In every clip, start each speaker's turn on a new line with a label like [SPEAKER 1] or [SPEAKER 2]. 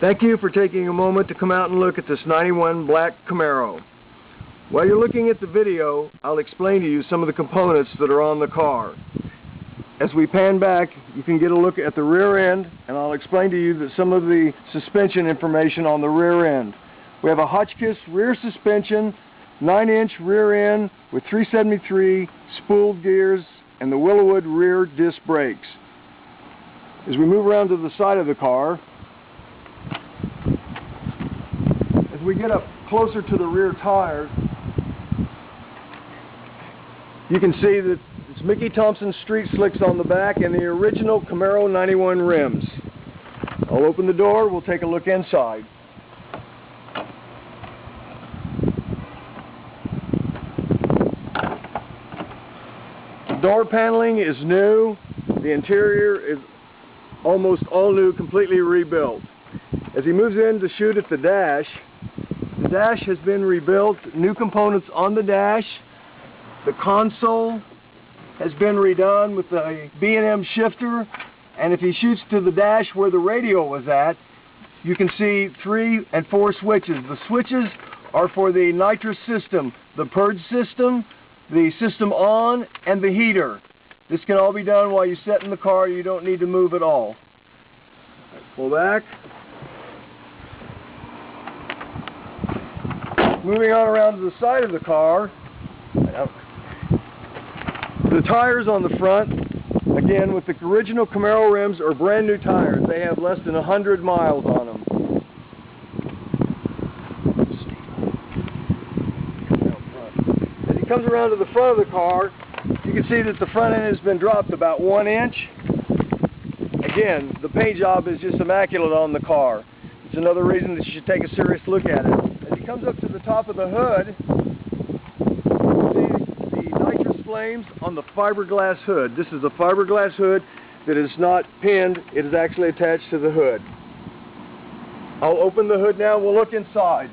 [SPEAKER 1] Thank you for taking a moment to come out and look at this 91 black Camaro. While you're looking at the video, I'll explain to you some of the components that are on the car. As we pan back, you can get a look at the rear end, and I'll explain to you that some of the suspension information on the rear end. We have a Hotchkiss rear suspension, 9-inch rear end with 373 spooled gears and the Willowwood rear disc brakes. As we move around to the side of the car, as we get up closer to the rear tires, you can see that it's Mickey Thompson street slicks on the back and the original Camero 91 rims. I'll open the door, we'll take a look inside. The door paneling is new, the interior is almost all new, completely rebuilt. As he moves in to shoot at the dash has been rebuilt, new components on the dash. The console has been redone with a B&M shifter, and if he shoots to the dash where the radio was at, you can see 3 and 4 switches. The switches are for the nitrous system, the purge system, the system on, and the heater. This can all be done while you sit in the car. You don't need to move at all. Pull back. Moving on around to the side of the car. The tires on the front, again with the original Camaro rims, are brand new tires. They have less than 100 miles on them. As he comes around to the front of the car, you can see that the front end has been dropped about 1 inch. Again, the paint job is just immaculate on the car. It's another reason that you should take a serious look at it. As he comes up to the top of the hood, flames on the fiberglass hood. This is a fiberglass hood that is not pinned, it is actually attached to the hood. I'll open the hood now, we'll look inside.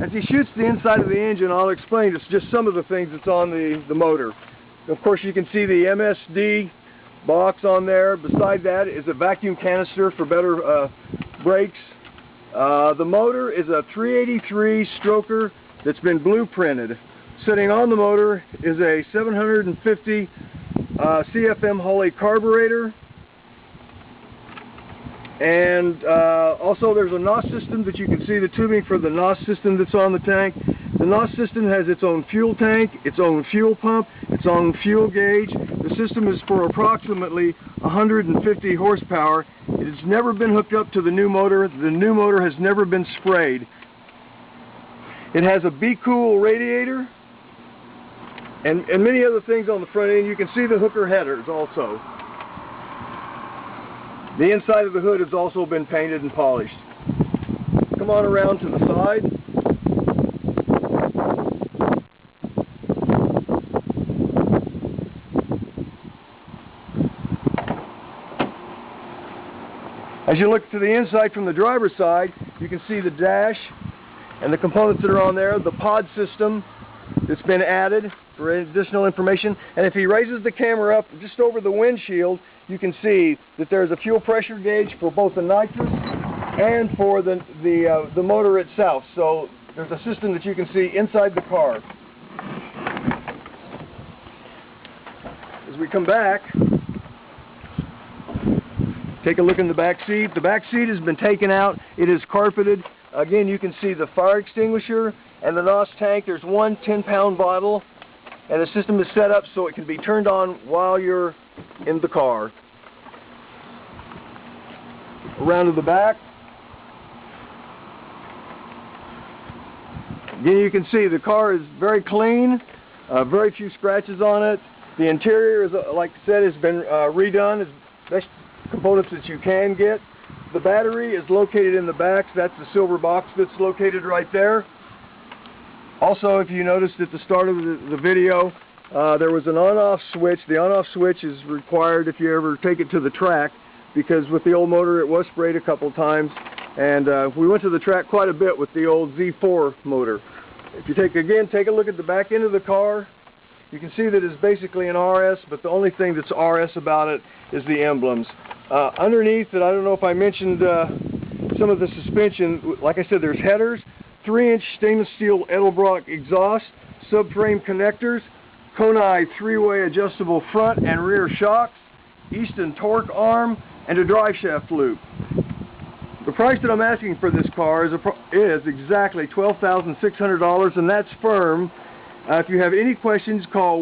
[SPEAKER 1] As he shoots the inside of the engine, I'll explain just some of the things that's on the motor. Of course, you can see the MSD box on there. Beside that is a vacuum canister for better brakes. The motor is a 383 stroker that's been blueprinted. Sitting on the motor is a 750 CFM Holley carburetor, and also there's a NOS system that you can see the tubing for the NOS system that's on the tank. The NOS system has its own fuel tank, its own fuel pump, its own fuel gauge. The system is for approximately 150 horsepower. It has never been hooked up to the new motor. The new motor has never been sprayed. It has a Be Cool radiator and many other things on the front end. You can see the hooker headers also. The inside of the hood has also been painted and polished. Come on around to the side. As you look to the inside from the driver's side, you can see the dash and the components that are on there, the pod system that's been added for additional information. And if he raises the camera up just over the windshield, you can see that there's a fuel pressure gauge for both the nitrous and for the motor itself. So there's a system that you can see inside the car. As we come back, take a look in the back seat. The back seat has been taken out. It is carpeted. Again, you can see the fire extinguisher and the NOS tank. There's one 10-pound bottle, and the system is set up so it can be turned on while you're in the car. Around to the back. Again, you can see the car is very clean, very few scratches on it. The interior, is, like I said, has been redone as best components that you can get. The battery is located in the back. So that's the silver box that's located right there. Also, if you noticed at the start of the video, there was an on-off switch. The on-off switch is required if you ever take it to the track, because with the old motor it was sprayed a couple times, and we went to the track quite a bit with the old Z4 motor. If you take a look at the back end of the car, You can see that it's basically an RS, but the only thing that's RS about it is the emblems. Underneath it, I don't know if I mentioned some of the suspension. Like I said, there's headers, 3-inch stainless steel Edelbrock exhaust, subframe connectors, Koni 3-way adjustable front and rear shocks, Easton torque arm, and a drive shaft loop. The price that I'm asking for this car is exactly $12,600, and that's firm. If you have any questions, call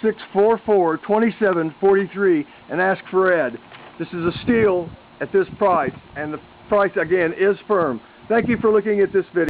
[SPEAKER 1] 1-316-644-2743 and ask for Ed. This is a steal at this price, and the price again is firm. Thank you for looking at this video.